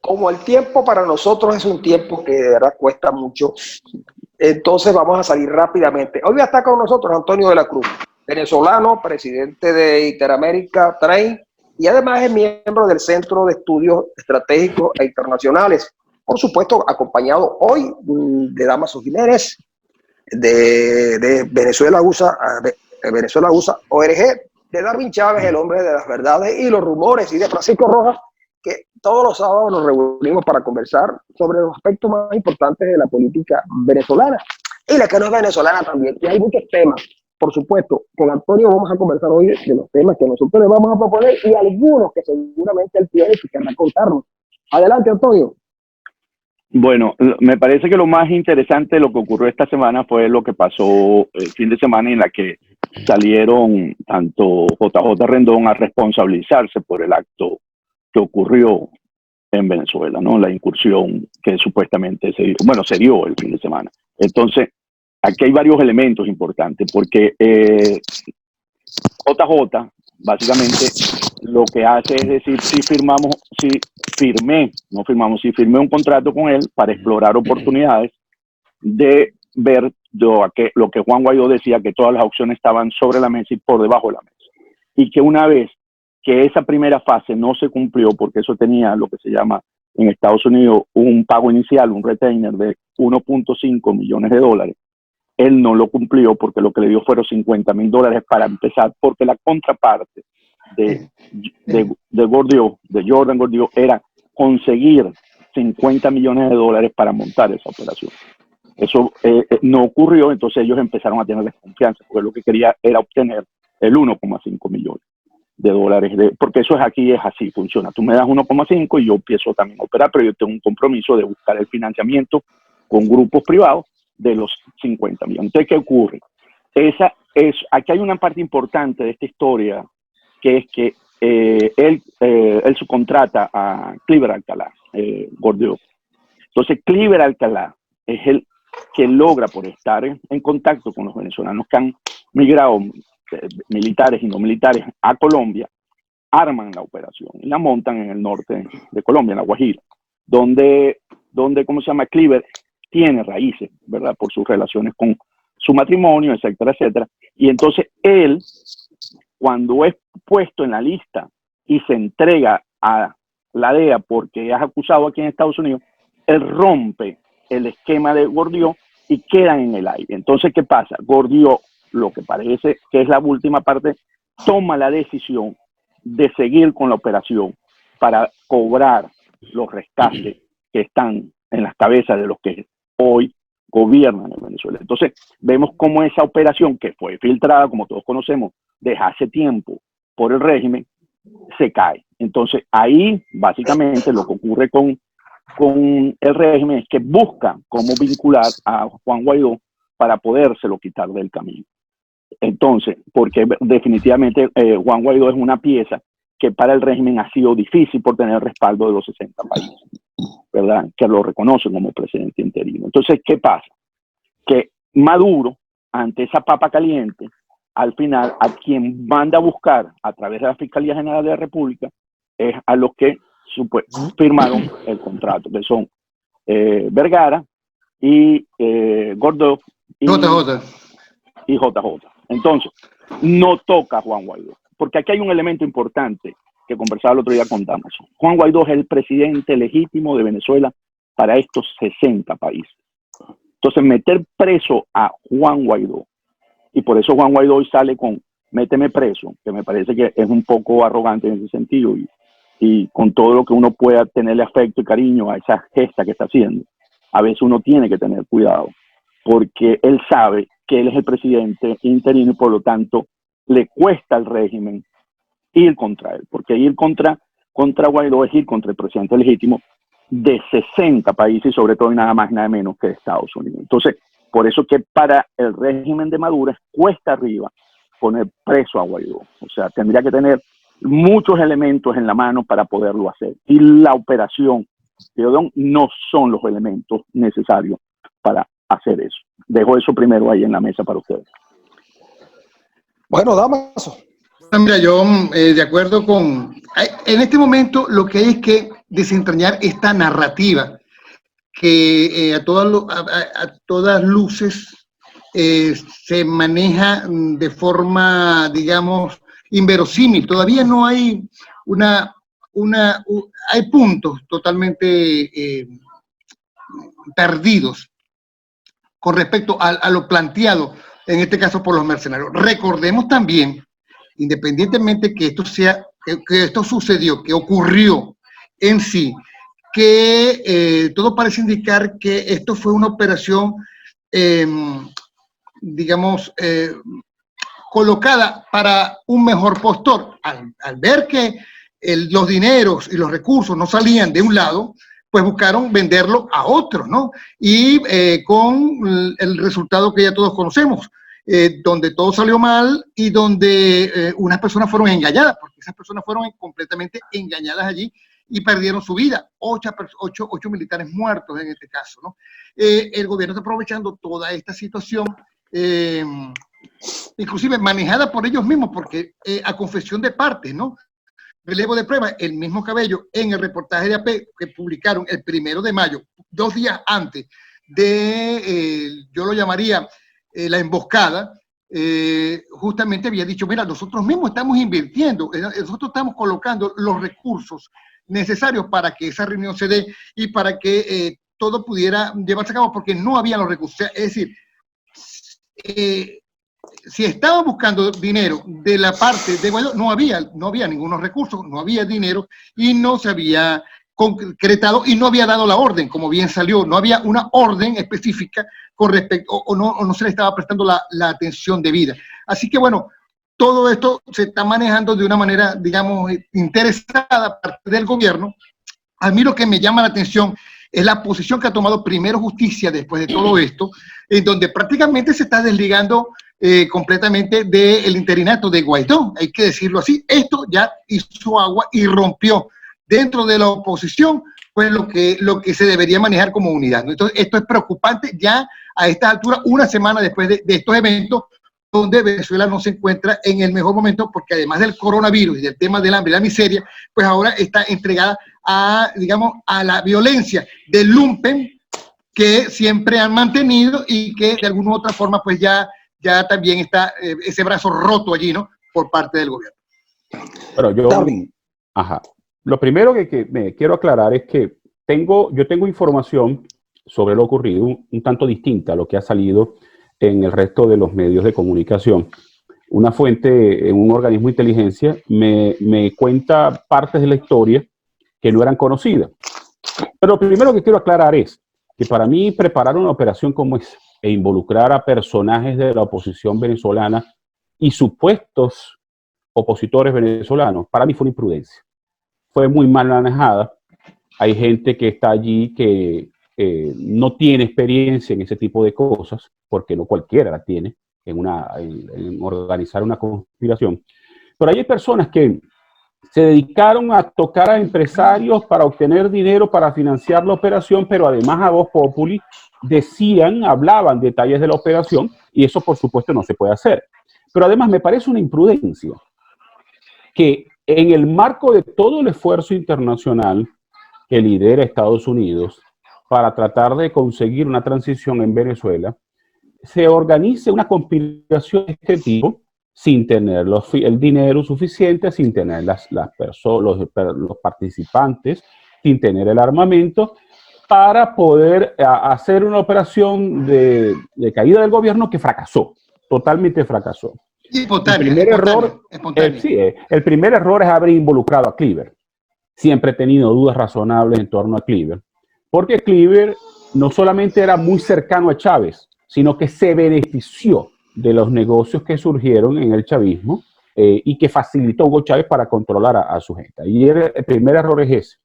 Como el tiempo para nosotros es un tiempo que de verdad cuesta mucho, entonces vamos a salir rápidamente. Hoy está con nosotros Antonio de la Cruz, venezolano, presidente de Interamérica Train y además es miembro del Centro de Estudios Estratégicos e Internacionales. Por supuesto, acompañado hoy de Damaso Jiménez, de Venezuela USA, Venezuela USA ORG, de Darwin Chávez, el hombre de las verdades y los rumores, y de Francisco Rojas, que todos los sábados nos reunimos para conversar sobre los aspectos más importantes de la política venezolana y la que no es venezolana también. Y hay muchos temas. Por supuesto, con Antonio vamos a conversar hoy de los temas que nosotros le vamos a proponer y algunos que seguramente él tiene que querrá contarnos. Adelante, Antonio. Bueno, me parece que lo más interesante de lo que ocurrió esta semana fue lo que pasó el fin de semana, en la que salieron tanto JJ Rendón a responsabilizarse por el acto que ocurrió en Venezuela, ¿no? La incursión que supuestamente se dio el fin de semana. Entonces, aquí hay varios elementos importantes, porque JJ básicamente lo que hace es decir, si firmé un contrato con él para explorar oportunidades de ver lo que Juan Guaidó decía, que todas las opciones estaban sobre la mesa y por debajo de la mesa. Y que una vez que esa primera fase no se cumplió, porque eso tenía lo que se llama en Estados Unidos un pago inicial, un retainer de 1.5 millones de dólares, él no lo cumplió porque lo que le dio fueron $50,000 para empezar, porque la contraparte de Jordan Gordillo, era conseguir $50 millones para montar esa operación. Eso no ocurrió, entonces ellos empezaron a tener desconfianza, porque lo que quería era obtener el 1.5 millones de dólares, porque eso aquí es así, funciona. Tú me das 1.5 y yo empiezo también a operar, pero yo tengo un compromiso de buscar el financiamiento con grupos privados de los 50 millones. Entonces, ¿qué ocurre? Aquí hay una parte importante de esta historia, que es que él subcontrata a Cliver Alcalá, Gordillo. Entonces, Cliver Alcalá es el que logra, por estar en contacto con los venezolanos que han migrado, militares y no militares, a Colombia, arman la operación y la montan en el norte de Colombia, en La Guajira, donde ¿cómo se llama? Cliver tiene raíces, ¿verdad? Por sus relaciones con su matrimonio, etcétera, etcétera. Y entonces él, cuando es puesto en la lista y se entrega a la DEA porque es acusado aquí en Estados Unidos, él rompe el esquema de Gordillo y quedan en el aire. Entonces, ¿qué pasa? Gordillo, lo que parece que es la última parte, toma la decisión de seguir con la operación para cobrar los rescates que están en las cabezas de los que hoy gobiernan en Venezuela. Entonces, vemos cómo esa operación, que fue filtrada, como todos conocemos, desde hace tiempo por el régimen, se cae. Entonces, ahí, básicamente, lo que ocurre con el régimen es que busca cómo vincular a Juan Guaidó para podérselo quitar del camino. Entonces, porque definitivamente Juan Guaidó es una pieza que para el régimen ha sido difícil por tener el respaldo de los 60 países, ¿verdad? Que lo reconocen como presidente interino. Entonces, ¿qué pasa? Que Maduro, ante esa papa caliente, al final, a quien manda a buscar a través de la Fiscalía General de la República es a los que firmaron el contrato, que son Vergara y Gordó y JJ. Entonces, no toca a Juan Guaidó, porque aquí hay un elemento importante que conversaba el otro día con Damaso. Juan Guaidó es el presidente legítimo de Venezuela para estos 60 países. Entonces, meter preso a Juan Guaidó, y por eso Juan Guaidó hoy sale con méteme preso, que me parece que es un poco arrogante en ese sentido, y con todo lo que uno pueda tenerle afecto y cariño a esa gesta que está haciendo, a veces uno tiene que tener cuidado, porque él sabe que él es el presidente interino y por lo tanto le cuesta al régimen ir contra él, porque ir contra Guaidó es ir contra el presidente legítimo de 60 países y sobre todo y nada más nada menos que de Estados Unidos. Entonces, por eso que para el régimen de Maduro es cuesta arriba poner preso a Guaidó. O sea, tendría que tener muchos elementos en la mano para poderlo hacer. Y la operación Teodón no son los elementos necesarios para hacer eso. Dejo eso primero ahí en la mesa para ustedes. Bueno, Damaso. Mira, yo de acuerdo con... En este momento lo que hay es que desentrañar esta narrativa que a todas luces se maneja de forma, digamos, inverosímil. Todavía no hay hay puntos totalmente perdidos con respecto a lo planteado, en este caso por los mercenarios. Recordemos también, independientemente que esto sucedió, que ocurrió en sí, que todo parece indicar que esto fue una operación, digamos, colocada para un mejor postor. Al ver que los dineros y los recursos no salían de un lado, pues buscaron venderlo a otro, ¿no? Y con el resultado que ya todos conocemos, donde todo salió mal y donde unas personas fueron engañadas, porque esas personas fueron completamente engañadas allí y perdieron su vida. 8 militares muertos en este caso, ¿no? El gobierno está aprovechando toda esta situación, inclusive manejada por ellos mismos, porque a confesión de partes, ¿no? Relevo de prueba, el mismo Cabello en el reportaje de AP que publicaron el 1 de mayo, 2 días antes de, yo lo llamaría la emboscada, justamente había dicho, mira, nosotros mismos estamos invirtiendo, nosotros estamos colocando los recursos necesarios para que esa reunión se dé y para que todo pudiera llevarse a cabo, porque no había los recursos. Es decir, si estaba buscando dinero de la parte de Guaidó, no había ningunos recursos, no había dinero y no se había concretado y no había dado la orden, como bien salió, no había una orden específica con respecto, o no se le estaba prestando la atención debida. Así que bueno, todo esto se está manejando de una manera, digamos, interesada parte del gobierno. A mí lo que me llama la atención es la posición que ha tomado primero Justicia después de todo esto, en donde prácticamente se está desligando completamente del interinato de Guaidó, hay que decirlo así. Esto ya hizo agua y rompió dentro de la oposición pues lo que se debería manejar como unidad, ¿no? Entonces esto es preocupante ya a esta altura, una semana después de estos eventos, donde Venezuela no se encuentra en el mejor momento, porque además del coronavirus y del tema del hambre y la miseria, pues ahora está entregada a, digamos, a la violencia del lumpen que siempre han mantenido y que de alguna u otra forma pues ya también está ese brazo roto allí, ¿no? Por parte del gobierno. Pero lo primero que me quiero aclarar es que yo tengo información sobre lo ocurrido un tanto distinta a lo que ha salido en el resto de los medios de comunicación. Una fuente en un organismo de inteligencia me cuenta partes de la historia que no eran conocidas. Pero lo primero que quiero aclarar es que para mí preparar una operación como esa e involucrar a personajes de la oposición venezolana y supuestos opositores venezolanos, para mí fue una imprudencia. Fue muy mal manejada. Hay gente que está allí que no tiene experiencia en ese tipo de cosas, porque no cualquiera la tiene en organizar una conspiración. Pero hay personas que se dedicaron a tocar a empresarios para obtener dinero para financiar la operación, pero además a voz populi hablaban detalles de la operación, y eso por supuesto no se puede hacer. Pero además me parece una imprudencia que en el marco de todo el esfuerzo internacional que lidera Estados Unidos para tratar de conseguir una transición en Venezuela, se organice una conspiración de este tipo sin tener el dinero suficiente, sin tener los participantes, sin tener el armamento, para poder hacer una operación de caída del gobierno que fracasó, totalmente fracasó. El primer error es haber involucrado a Cleaver. Siempre he tenido dudas razonables en torno a Cleaver, porque Cleaver no solamente era muy cercano a Chávez, sino que se benefició de los negocios que surgieron en el chavismo y que facilitó Hugo Chávez para controlar a su gente. Y el primer error es ese.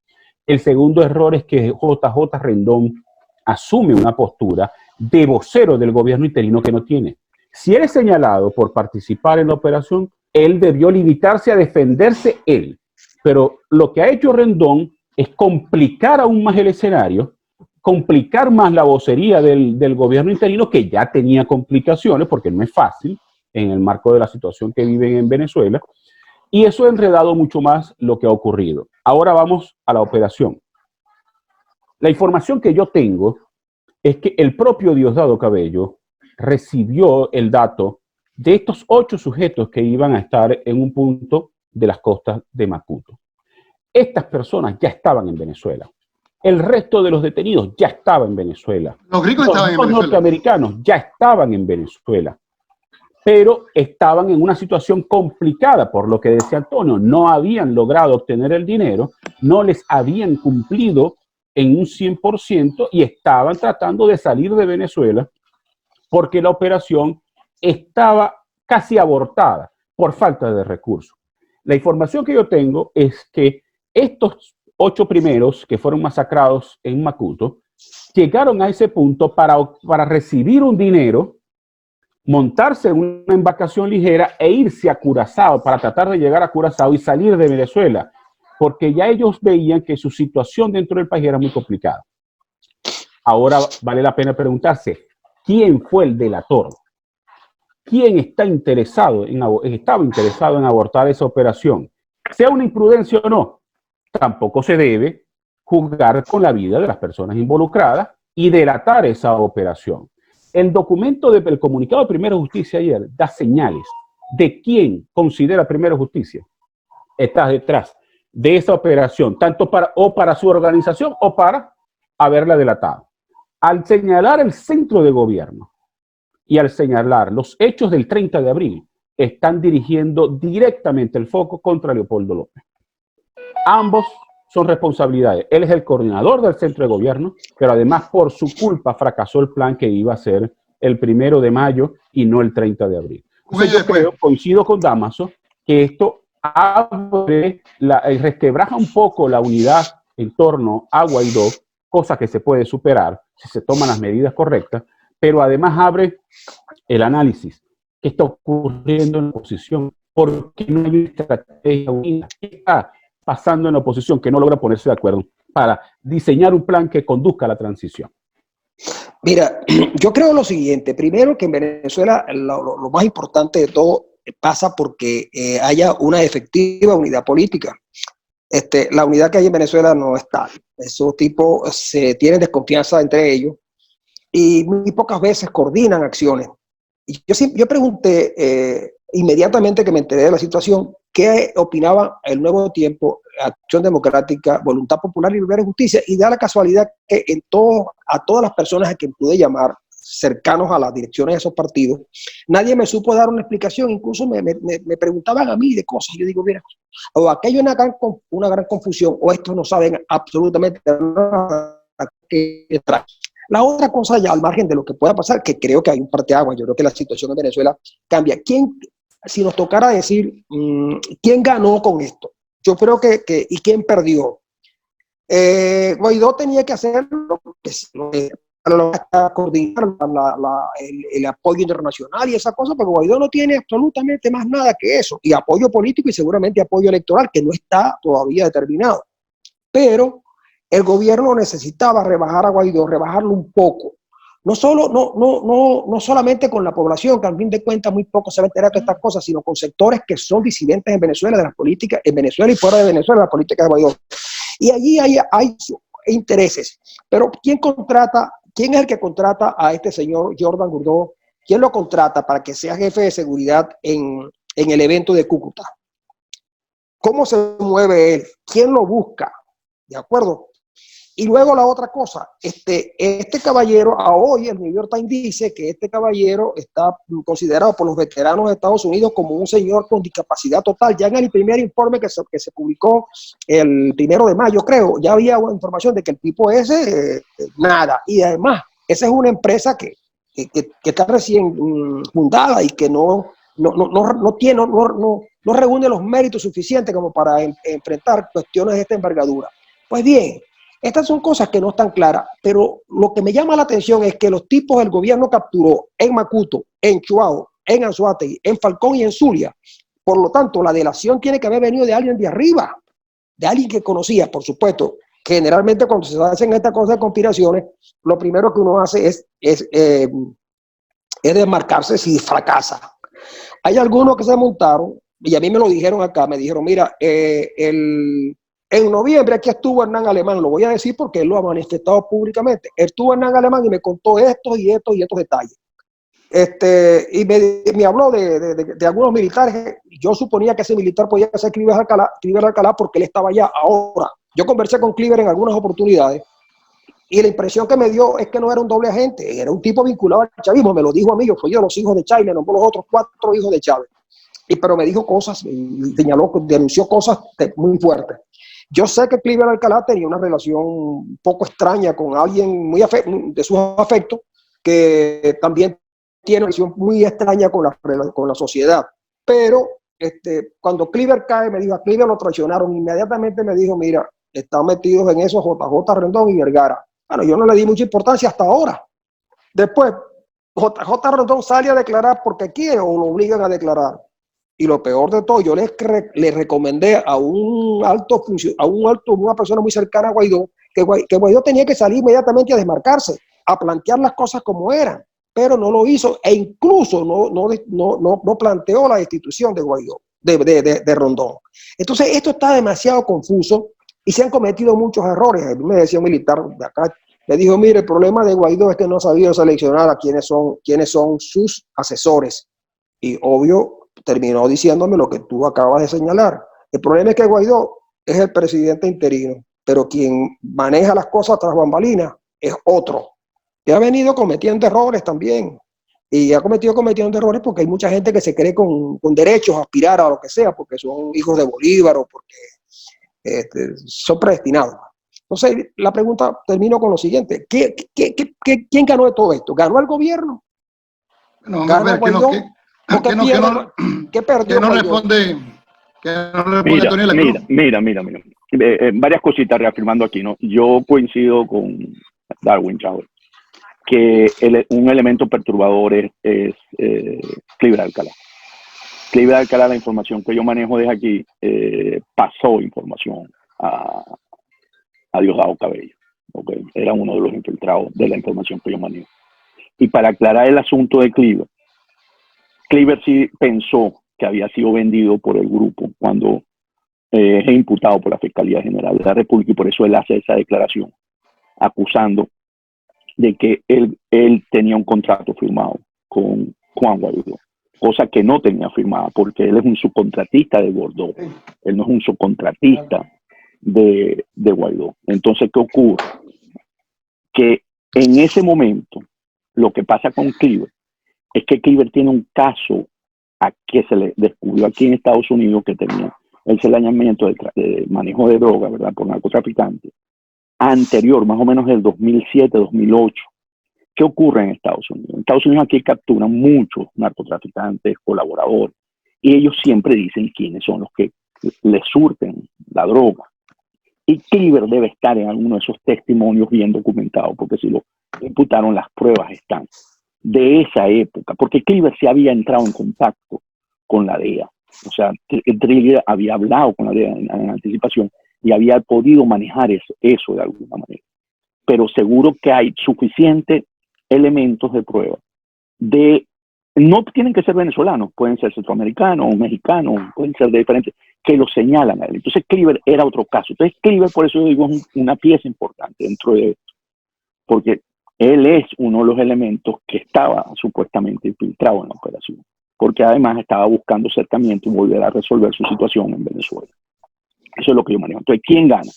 El segundo error es que JJ Rendón asume una postura de vocero del gobierno interino que no tiene. Si él es señalado por participar en la operación, él debió limitarse a defenderse él. Pero lo que ha hecho Rendón es complicar aún más el escenario, complicar más la vocería del gobierno interino, que ya tenía complicaciones, porque no es fácil en el marco de la situación que viven en Venezuela, y eso ha enredado mucho más lo que ha ocurrido. Ahora vamos a la operación. La información que yo tengo es que el propio Diosdado Cabello recibió el dato de estos 8 sujetos que iban a estar en un punto de las costas de Macuto. Estas personas ya estaban en Venezuela. El resto de los detenidos ya estaban en Venezuela. Los gringos estaban en Los Venezuela. norteamericanos ya estaban en Venezuela, pero estaban en una situación complicada, por lo que decía Antonio, no habían logrado obtener el dinero, no les habían cumplido en un 100% y estaban tratando de salir de Venezuela porque la operación estaba casi abortada por falta de recursos. La información que yo tengo es que estos 8 primeros que fueron masacrados en Macuto llegaron a ese punto para recibir un dinero, montarse en una embarcación ligera e irse a Curazao para tratar de llegar a Curazao y salir de Venezuela, porque ya ellos veían que su situación dentro del país era muy complicada. Ahora vale la pena preguntarse, ¿quién fue el delator? ¿Quién estaba interesado en abortar esa operación? Sea una imprudencia o no, tampoco se debe juzgar con la vida de las personas involucradas y delatar esa operación. El documento del comunicado de Primera Justicia ayer da señales de quién considera Primera Justicia está detrás de esa operación, tanto para su organización o para haberla delatado. Al señalar el centro de gobierno y al señalar los hechos del 30 de abril, están dirigiendo directamente el foco contra Leopoldo López. Ambos son responsabilidades. Él es el coordinador del centro de gobierno, pero además por su culpa fracasó el plan que iba a ser el 1 de mayo y no el 30 de abril. Entonces yo creo, coincido con Damaso, que esto resquebraja un poco la unidad en torno a Guaidó, cosa que se puede superar si se toman las medidas correctas, pero además abre el análisis. ¿Qué está ocurriendo en la oposición? ¿Por qué no hay una estrategia unida? ¿Qué está pasando en la oposición que no logra ponerse de acuerdo para diseñar un plan que conduzca a la transición? Mira, yo creo lo siguiente. Primero, que en Venezuela lo más importante de todo pasa porque haya una efectiva unidad política. La unidad que hay en Venezuela no es tal. Esos tipos se tienen desconfianza entre ellos y muy pocas veces coordinan acciones. Y yo pregunté inmediatamente que me enteré de la situación, ¿qué opinaba el Nuevo Tiempo, Acción Democrática, Voluntad Popular y Libera Justicia? Y da la casualidad que a todas las personas a quien pude llamar, cercanos a las direcciones de esos partidos, nadie me supo dar una explicación, incluso me preguntaban a mí de cosas. Yo digo, mira, o aquí hay una gran confusión, o estos no saben absolutamente nada que trae. La otra cosa, ya al margen de lo que pueda pasar, que creo que hay un parteaguas, yo creo que la situación en Venezuela cambia. Si nos tocara decir, ¿quién ganó con esto? Yo creo ¿y quién perdió? Guaidó tenía que hacer para coordinar el apoyo internacional y esa cosa, porque Guaidó no tiene absolutamente más nada que eso, y apoyo político y seguramente apoyo electoral, que no está todavía determinado. Pero el gobierno necesitaba rebajar a Guaidó, rebajarlo un poco. No solamente con la población, que al fin de cuentas muy poco se va a enterar de estas cosas, sino con sectores que son disidentes en Venezuela, de las políticas, en Venezuela y fuera de Venezuela, la política de Guaidó. Y allí hay intereses. Pero ¿quién es el que contrata a este señor Jordan Gurdó? ¿Quién lo contrata para que sea jefe de seguridad en el evento de Cúcuta? ¿Cómo se mueve él? ¿Quién lo busca? ¿De acuerdo? Y luego la otra cosa, este caballero, hoy el New York Times dice que este caballero está considerado por los veteranos de Estados Unidos como un señor con discapacidad total. Ya en el primer informe que se publicó el 1 de mayo, creo, ya había una información de que el tipo ese, nada. Y además, esa es una empresa que está recién fundada y que no reúne los méritos suficientes como para enfrentar cuestiones de esta envergadura. Pues bien, estas son cosas que no están claras, pero lo que me llama la atención es que los tipos del gobierno capturó en Macuto, en Chuao, en Anzoátegui, en Falcón y en Zulia. Por lo tanto, la delación tiene que haber venido de alguien de arriba, de alguien que conocía, por supuesto. Generalmente cuando se hacen estas cosas de conspiraciones, lo primero que uno hace es desmarcarse si fracasa. Hay algunos que se montaron, y a mí me lo dijeron acá, me dijeron, mira, el En noviembre aquí estuvo Hernán Alemán, lo voy a decir porque él lo ha manifestado públicamente. Estuvo Hernán Alemán y me contó estos y estos y estos detalles. Y me habló de algunos militares. Yo suponía que ese militar podía ser Cliver Alcalá porque él estaba allá. Ahora, yo conversé con Cliver en algunas oportunidades y la impresión que me dio es que no era un doble agente, era un tipo vinculado al chavismo. Me lo dijo a mí, yo soy de los hijos de Chávez, nombró los otros 4 hijos de Chávez. Pero me dijo cosas, señaló, denunció cosas muy fuertes. Yo sé que Cliver Alcalá tenía una relación un poco extraña con alguien de sus afectos, que también tiene una relación muy extraña con la sociedad. Pero cuando Cliver cae, me dijo, a Cliver lo traicionaron. Inmediatamente me dijo, mira, están metidos en eso JJ Rendón y Vergara. Bueno, yo no le di mucha importancia hasta ahora. Después, JJ Rendón sale a declarar porque quiere o lo obligan a declarar. Y lo peor de todo, yo le recomendé a una persona muy cercana a Guaidó, que Guaidó tenía que salir inmediatamente a desmarcarse, a plantear las cosas como eran, pero no lo hizo e incluso no planteó la destitución de Guaidó, de Rondón. Entonces esto está demasiado confuso y se han cometido muchos errores. Me decía un militar de acá, me dijo, mire, el problema de Guaidó es que no ha sabido seleccionar a quiénes son sus asesores. Y obvio, terminó diciéndome lo que tú acabas de señalar. El problema es que Guaidó es el presidente interino, pero quien maneja las cosas tras bambalinas es otro, que ha venido cometiendo errores también. Y ha cometiendo errores porque hay mucha gente que se cree con derechos a aspirar a lo que sea, porque son hijos de Bolívar o porque son predestinados. Entonces, la pregunta, termino con lo siguiente. ¿Quién ganó de todo esto? ¿Ganó el gobierno? No, ¿Gana Guaidó? ¿Qué perdió? Que no responde Mira. Varias cositas reafirmando aquí, ¿no? Yo coincido con Darwin Chávez, que un elemento perturbador es Cliver Alcalá. Cliver Alcalá, la información que yo manejo desde aquí, pasó información a Diosdado Cabello. ¿Okay? Era uno de los infiltrados de la información que yo manejo. Y para aclarar el asunto de Cliver sí pensó que había sido vendido por el grupo cuando es imputado por la Fiscalía General de la República, y por eso él hace esa declaración acusando de que él tenía un contrato firmado con Juan Guaidó, cosa que no tenía firmada porque él es un subcontratista de Guaidó, él no es un subcontratista de Guaidó. Entonces, ¿qué ocurre? Que en ese momento lo que pasa con Cliver es que Cliver tiene un caso que se le descubrió aquí en Estados Unidos, que tenía el señalamiento de manejo de droga, ¿verdad?, por narcotraficantes, anterior, más o menos del 2007-2008. ¿Qué ocurre en Estados Unidos? En Estados Unidos aquí capturan muchos narcotraficantes, colaboradores, y ellos siempre dicen quiénes son los que les surten la droga. Y Cliver debe estar en alguno de esos testimonios bien documentados, porque si lo imputaron, las pruebas están de esa época, porque Cliver se había entrado en contacto con la DEA. O sea, Cliver había hablado con la DEA en anticipación y había podido manejar eso de alguna manera. Pero seguro que hay suficientes elementos de prueba. No tienen que ser venezolanos, pueden ser centroamericanos, mexicanos, pueden ser de diferentes, que lo señalan a él. Entonces Cliver era otro caso. Entonces Cliver, por eso yo digo, es una pieza importante dentro de esto, porque él es uno de los elementos que estaba supuestamente infiltrado en la operación, porque además estaba buscando acercamiento y volver a resolver su situación en Venezuela. Eso es lo que yo manejo. entonces, ¿quién gana?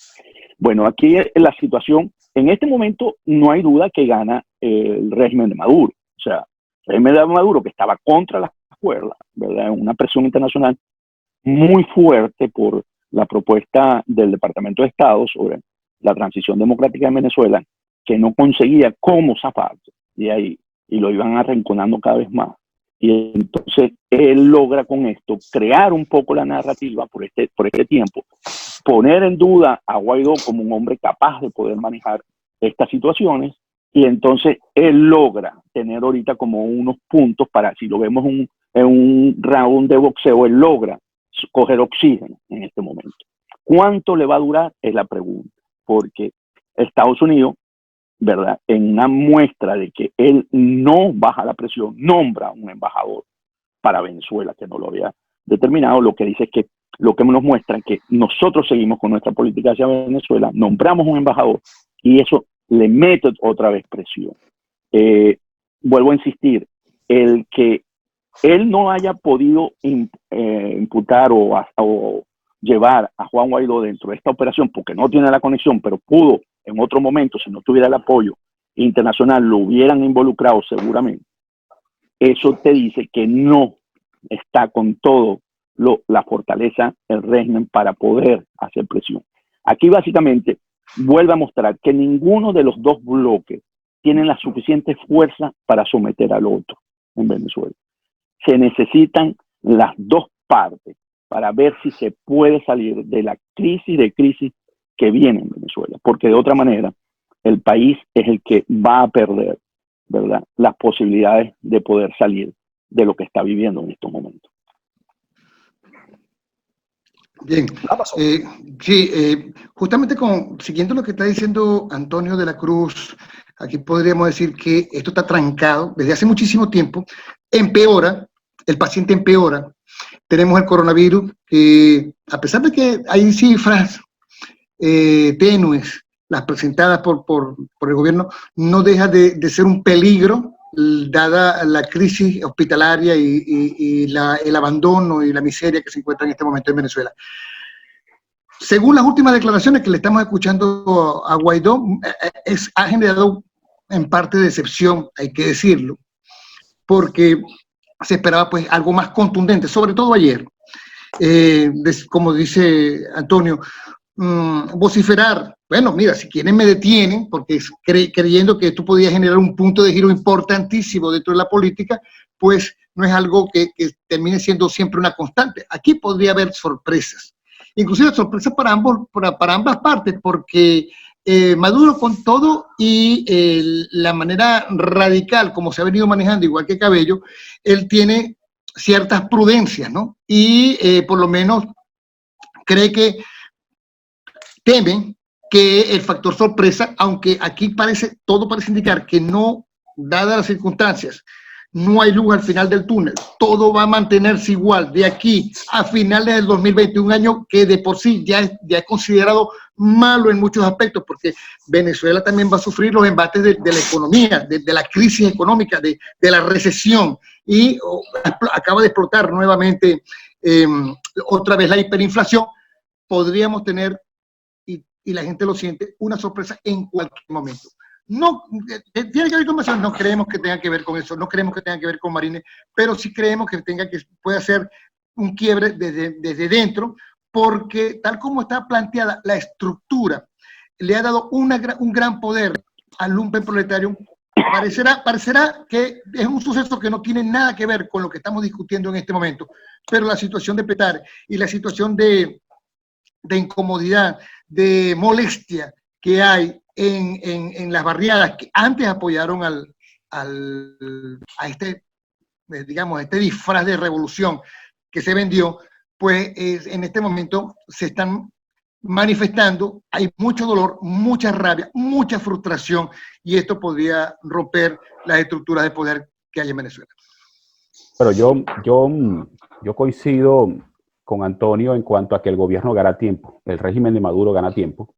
Bueno, aquí la situación, en este momento no hay duda que gana el régimen de Maduro. O sea, el régimen de Maduro, que estaba contra las cuerdas, ¿verdad? Una presión internacional muy fuerte por la propuesta del Departamento de Estado sobre la transición democrática en Venezuela, que no conseguía cómo zafarse de ahí, y lo iban arrinconando cada vez más. Y entonces él logra con esto crear un poco la narrativa por este tiempo, poner en duda a Guaidó como un hombre capaz de poder manejar estas situaciones, y entonces él logra tener ahorita como unos puntos para, si lo vemos en un round de boxeo, él logra coger oxígeno en este momento. ¿Cuánto le va a durar? Es la pregunta, porque Estados Unidos, ¿verdad?, en una muestra de que él no baja la presión, nombra un embajador para Venezuela que no lo había determinado. Lo que dice es que lo que nos muestra que nosotros seguimos con nuestra política hacia Venezuela, nombramos un embajador y eso le mete otra vez presión. Vuelvo a insistir, el que él no haya podido imputar o llevar a Juan Guaidó dentro de esta operación porque no tiene la conexión, pero pudo en otro momento, si no tuviera el apoyo internacional, lo hubieran involucrado seguramente. Eso te dice que no está con todo la fortaleza del régimen para poder hacer presión. Aquí básicamente vuelve a mostrar que ninguno de los dos bloques tienen la suficiente fuerza para someter al otro en Venezuela. Se necesitan las dos partes para ver si se puede salir de la crisis que viene en Venezuela, porque de otra manera el país es el que va a perder, ¿verdad?, las posibilidades de poder salir de lo que está viviendo en estos momentos. Bien, justamente siguiendo lo que está diciendo Antonio de la Cruz, aquí podríamos decir que esto está trancado desde hace muchísimo tiempo, empeora, el paciente empeora, tenemos el coronavirus, que a pesar de que hay cifras tenues, las presentadas por el gobierno, no deja de ser un peligro, dada la crisis hospitalaria y el abandono y la miseria que se encuentra en este momento en Venezuela. Según las últimas declaraciones que le estamos escuchando a Guaidó, ha generado en parte decepción, hay que decirlo, porque se esperaba pues algo más contundente, sobre todo ayer. Como dice Antonio, vociferar, bueno, mira, si quieren me detienen, porque creyendo que esto podía generar un punto de giro importantísimo dentro de la política, pues no es algo que termine siendo siempre una constante. Aquí podría haber sorpresas, inclusive sorpresas para ambas partes, porque Maduro, con todo y la manera radical como se ha venido manejando, igual que Cabello, él tiene ciertas prudencias, ¿no? Y por lo menos temen que el factor sorpresa, aunque aquí todo parece indicar que no, dadas las circunstancias, no hay luz al final del túnel, todo va a mantenerse igual de aquí a finales del 2020, un año que de por sí ya es considerado malo en muchos aspectos, porque Venezuela también va a sufrir los embates de la economía, de la crisis económica, de la recesión, y acaba de explotar nuevamente otra vez la hiperinflación. Podríamos tener, y la gente lo siente, una sorpresa en cualquier momento. No, tiene que ver con eso, no creemos que tenga que ver con eso, no creemos que tenga que ver con Marines, pero sí creemos que puede ser un quiebre desde dentro, porque tal como está planteada la estructura, le ha dado un gran poder al lumpenproletario. Parecerá que es un suceso que no tiene nada que ver con lo que estamos discutiendo en este momento, pero la situación de Petare y la situación de incomodidad, de molestia que hay en las barriadas que antes apoyaron a este disfraz de revolución que se vendió, pues en este momento se están manifestando, hay mucho dolor, mucha rabia, mucha frustración, y esto podría romper las estructuras de poder que hay en Venezuela. Pero yo coincido con Antonio en cuanto a que el gobierno gana tiempo, el régimen de Maduro gana tiempo.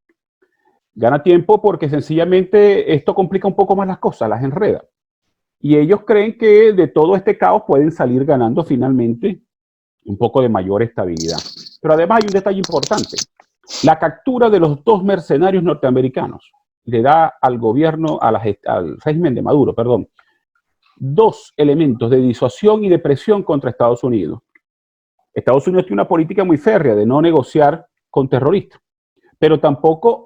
Gana tiempo porque sencillamente esto complica un poco más las cosas, las enreda. Y ellos creen que de todo este caos pueden salir ganando finalmente un poco de mayor estabilidad. Pero además hay un detalle importante. La captura de los 2 mercenarios norteamericanos le da al gobierno, al régimen de Maduro, 2 elementos de disuasión y de presión contra Estados Unidos. Estados Unidos tiene una política muy férrea de no negociar con terroristas, pero tampoco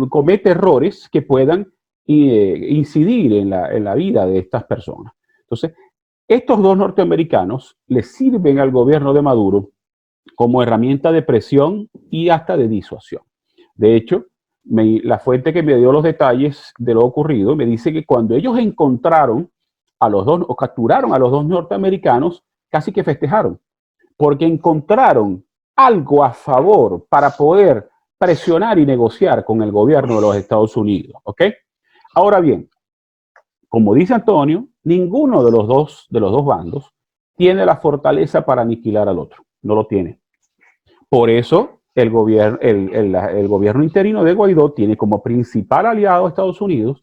comete errores que puedan incidir en la vida de estas personas. Entonces, estos 2 norteamericanos le sirven al gobierno de Maduro como herramienta de presión y hasta de disuasión. De hecho, la fuente que me dio los detalles de lo ocurrido me dice que cuando ellos encontraron a los 2 o capturaron a los 2 norteamericanos, casi que festejaron, porque encontraron algo a favor para poder presionar y negociar con el gobierno de los Estados Unidos, ¿ok? Ahora bien, como dice Antonio, ninguno de los dos bandos tiene la fortaleza para aniquilar al otro. no lo tiene. Por eso el gobierno interino de Guaidó tiene como principal aliado a Estados Unidos,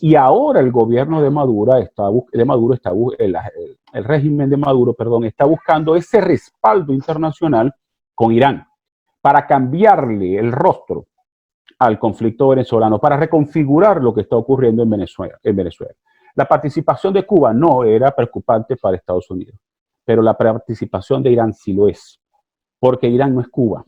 y ahora el gobierno de Maduro el régimen de Maduro, perdón, está buscando ese respaldo internacional con Irán para cambiarle el rostro al conflicto venezolano, para reconfigurar lo que está ocurriendo en Venezuela. La participación de Cuba no era preocupante para Estados Unidos, pero la participación de Irán sí lo es, porque Irán no es Cuba.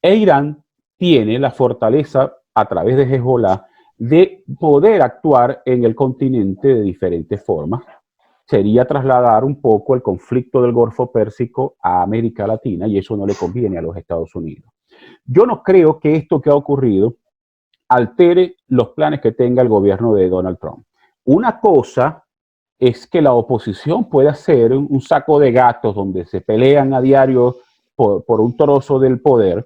E Irán tiene la fortaleza, a través de Hezbollah, de poder actuar en el continente de diferentes formas. Sería trasladar un poco el conflicto del Golfo Pérsico a América Latina, y eso no le conviene a los Estados Unidos. Yo no creo que esto que ha ocurrido altere los planes que tenga el gobierno de Donald Trump. Una cosa es que la oposición pueda hacer un saco de gatos donde se pelean a diario por un trozo del poder,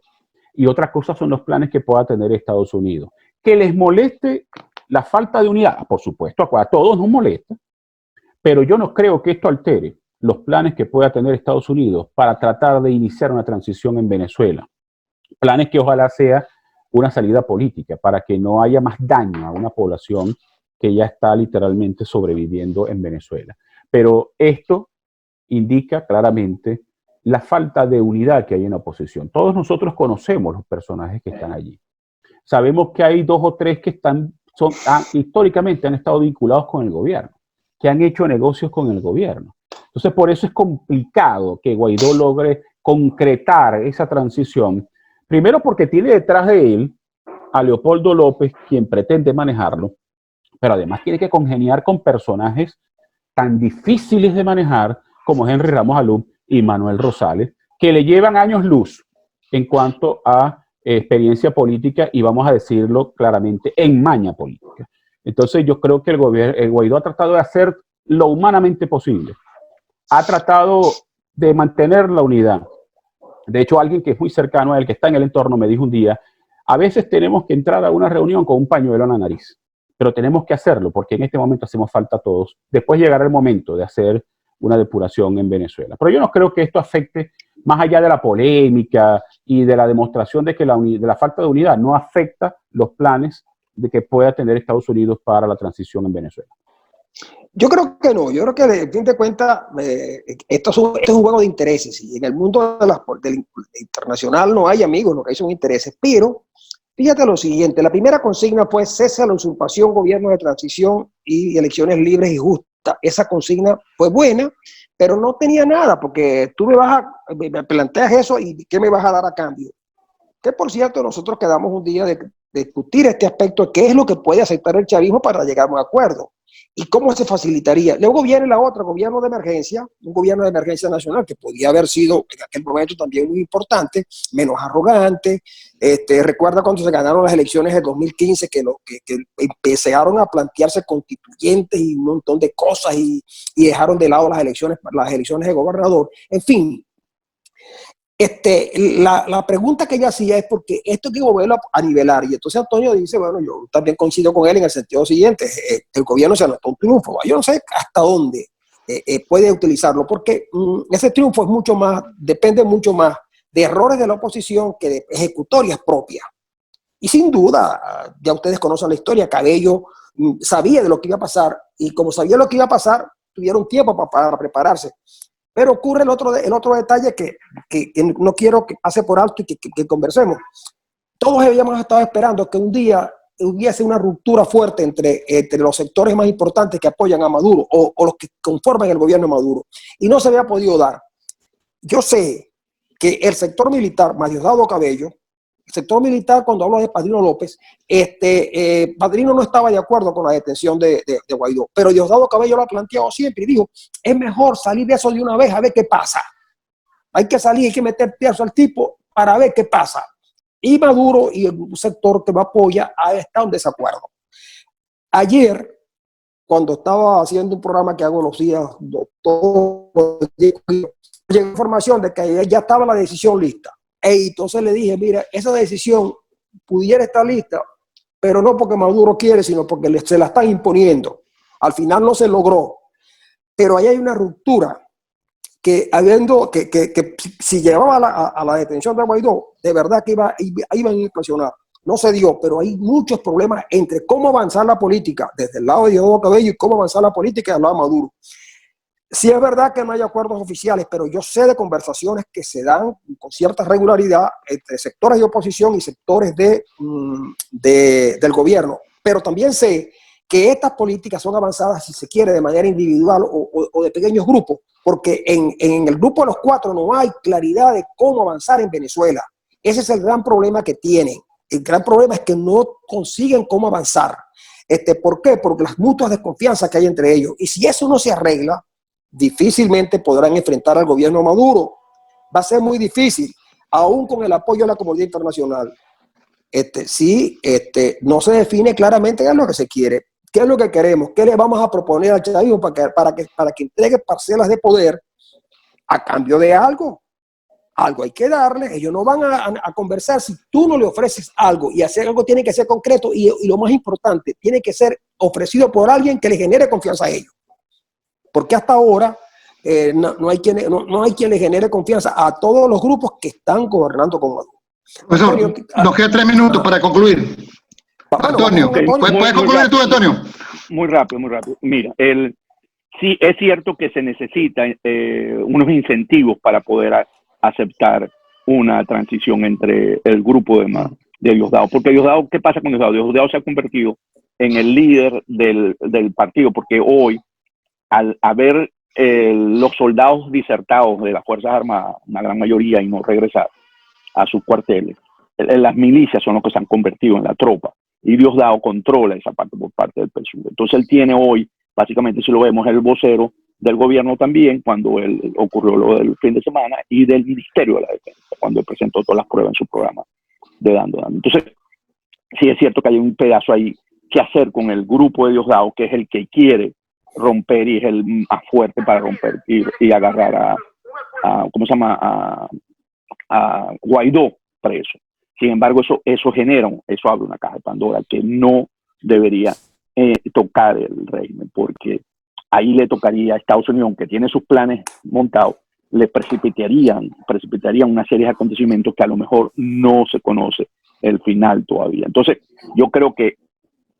y otra cosa son los planes que pueda tener Estados Unidos. Que les moleste la falta de unidad, por supuesto, a todos nos molesta, pero yo no creo que esto altere los planes que pueda tener Estados Unidos para tratar de iniciar una transición en Venezuela. Planes que ojalá sea una salida política, para que no haya más daño a una población que ya está literalmente sobreviviendo en Venezuela. Pero esto indica claramente la falta de unidad que hay en la oposición. Todos nosotros conocemos los personajes que están allí. Sabemos que hay 2 o 3 que históricamente han estado vinculados con el gobierno, que han hecho negocios con el gobierno. Entonces, por eso es complicado que Guaidó logre concretar esa transición. Primero porque tiene detrás de él a Leopoldo López, quien pretende manejarlo, pero además tiene que congeniar con personajes tan difíciles de manejar como Henry Ramos Alum y Manuel Rosales, que le llevan años luz en cuanto a experiencia política y, vamos a decirlo claramente, en maña política. Entonces yo creo que el Guaidó ha tratado de hacer lo humanamente posible. Ha tratado de mantener la unidad. De hecho, alguien que es muy cercano a él, que está en el entorno, me dijo un día: a veces tenemos que entrar a una reunión con un pañuelo en la nariz, pero tenemos que hacerlo porque en este momento hacemos falta a todos. Después llegará el momento de hacer una depuración en Venezuela. Pero yo no creo que esto afecte, más allá de la polémica y de la demostración de que de la falta de unidad, no afecta los planes de que pueda tener Estados Unidos para la transición en Venezuela. Yo creo que no, yo creo que de fin de cuentas esto es un juego de intereses, y en el mundo del internacional no hay amigos, lo que hay son intereses, pero fíjate lo siguiente: la primera consigna fue cese a la usurpación, gobierno de transición y elecciones libres y justas. Esa consigna fue buena, pero no tenía nada, porque tú me planteas eso y ¿qué me vas a dar a cambio? Que por cierto, nosotros quedamos un día de discutir este aspecto, qué es lo que puede aceptar el chavismo para llegar a un acuerdo y cómo se facilitaría. Luego viene la otra, gobierno de emergencia, un gobierno de emergencia nacional que podía haber sido en aquel momento también muy importante, menos arrogante. Recuerda cuando se ganaron las elecciones de 2015 que empezaron a plantearse constituyentes y un montón de cosas y dejaron de lado las elecciones de gobernador. En fin, la pregunta que ella hacía es porque esto hay que volverlo a nivelar, y entonces Antonio dice, bueno, yo también coincido con él en el sentido siguiente: el gobierno se anotó un triunfo, yo no sé hasta dónde puede utilizarlo, porque ese triunfo depende mucho más de errores de la oposición que de ejecutorias propias. Y sin duda, ya ustedes conocen la historia, Cabello sabía de lo que iba a pasar, y como sabía lo que iba a pasar, tuvieron tiempo para prepararse. Pero ocurre el otro detalle que no quiero que pase por alto y que conversemos. Todos habíamos estado esperando que un día hubiese una ruptura fuerte entre los sectores más importantes que apoyan a Maduro o los que conforman el gobierno de Maduro, y no se había podido dar. Yo sé que el sector militar, más Diosdado Cabello, el sector militar, cuando hablo de Padrino López, Padrino no estaba de acuerdo con la detención de Guaidó, pero Diosdado Cabello lo ha planteado siempre y dijo: es mejor salir de eso de una vez a ver qué pasa. Hay que salir, hay que meter piezo al tipo para ver qué pasa. Y Maduro y el sector que lo apoya está en desacuerdo. Ayer, cuando estaba haciendo un programa que hago los días, llegó información de que ya estaba la decisión lista. Entonces le dije: mira, esa decisión pudiera estar lista, pero no porque Maduro quiere, sino porque se la están imponiendo. Al final no se logró, pero ahí hay una ruptura que si llevaba a la detención de Guaidó, de verdad que iban a impresionar. No se dio, pero hay muchos problemas entre cómo avanzar la política desde el lado de Diosdado Cabello y cómo avanzar la política del lado de Maduro. Sí es verdad que no hay acuerdos oficiales, pero yo sé de conversaciones que se dan con cierta regularidad entre sectores de oposición y sectores del gobierno. Pero también sé que estas políticas son avanzadas, si se quiere, de manera individual o de pequeños grupos, porque en el grupo de los 4 no hay claridad de cómo avanzar en Venezuela. Ese es el gran problema que tienen. El gran problema es que no consiguen cómo avanzar. ¿Por qué? Porque las mutuas desconfianzas que hay entre ellos. Y si eso no se arregla, difícilmente podrán enfrentar al gobierno Maduro. Va a ser muy difícil, aún con el apoyo de la comunidad internacional. No se define claramente qué es lo que se quiere, qué es lo que queremos, qué le vamos a proponer al chavismo para que entregue parcelas de poder a cambio de algo. Algo hay que darle. Ellos no van a conversar si tú no le ofreces algo, y hacer algo tiene que ser concreto y lo más importante, tiene que ser ofrecido por alguien que le genere confianza a ellos. Porque hasta ahora no hay quien le genere confianza a todos los grupos que están gobernando con Maduro. Profesor, nos queda 3 minutos para concluir. Antonio, ¿puedes concluir tú, Antonio? Muy rápido, muy rápido. Mira, sí es cierto que se necesitan unos incentivos para poder aceptar una transición entre el grupo de Diosdado. Porque Diosdado, ¿qué pasa con Diosdado? Diosdado se ha convertido en el líder del partido, porque hoy, al haber los soldados disertados de las Fuerzas Armadas, una gran mayoría, y no regresar a sus cuarteles, las milicias son los que se han convertido en la tropa, y Diosdado controla esa parte por parte del PSUV. Entonces él tiene hoy, básicamente, si lo vemos, el vocero del gobierno también, cuando ocurrió lo del fin de semana, y del Ministerio de la Defensa, cuando él presentó todas las pruebas en su programa de Dando. Entonces, sí es cierto que hay un pedazo ahí que hacer con el grupo de Diosdado, que es el que quiere romper y es el más fuerte para romper y agarrar ¿cómo se llama? A Guaidó preso. Sin embargo, eso abre una caja de Pandora que no debería tocar el régimen, porque ahí le tocaría a Estados Unidos, aunque tiene sus planes montados, le precipitarían una serie de acontecimientos que a lo mejor no se conoce el final todavía. Entonces, yo creo que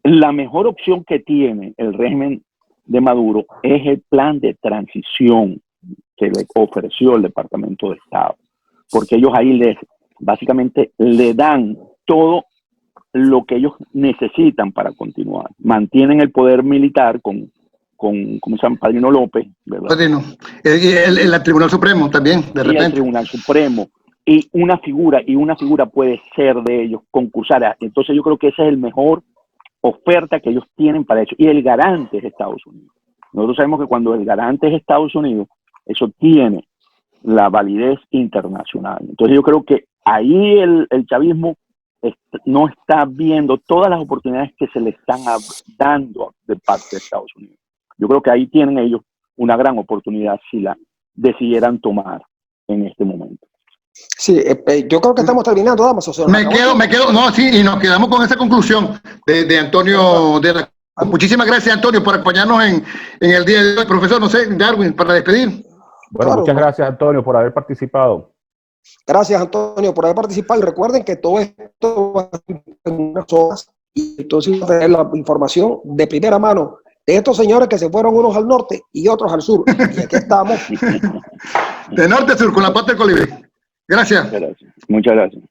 la mejor opción que tiene el régimen de Maduro es el plan de transición que le ofreció el Departamento de Estado, porque ellos ahí básicamente le dan todo lo que ellos necesitan para continuar. Mantienen el poder militar con ¿cómo se llama? Padrino López, ¿verdad? Padrino. El Tribunal Supremo también, de repente. El Tribunal Supremo. Y una figura puede ser de ellos, concursar. Entonces yo creo que esa es el mejor oferta que ellos tienen para eso. Y el garante es Estados Unidos. Nosotros sabemos que cuando el garante es Estados Unidos, eso tiene la validez internacional. Entonces yo creo que ahí el chavismo no está viendo todas las oportunidades que se le están dando de parte de Estados Unidos. Yo creo que ahí tienen ellos una gran oportunidad si la decidieran tomar en este momento. Sí, yo creo que estamos terminando, damas. O sea, me quedo, no, sí, y nos quedamos con esa conclusión de Antonio de la... Muchísimas gracias, Antonio, por acompañarnos en el día de hoy. Profesor, no sé, Darwin, para despedir. Bueno, claro, muchas gracias, Antonio, por haber participado. Gracias, Antonio, por haber participado. Y recuerden que todo esto va en unas horas, y entonces va a tener la información de primera mano de estos señores que se fueron unos al norte y otros al sur. Y aquí estamos. De norte a sur, con la pata del colibrí. Gracias. Muchas gracias.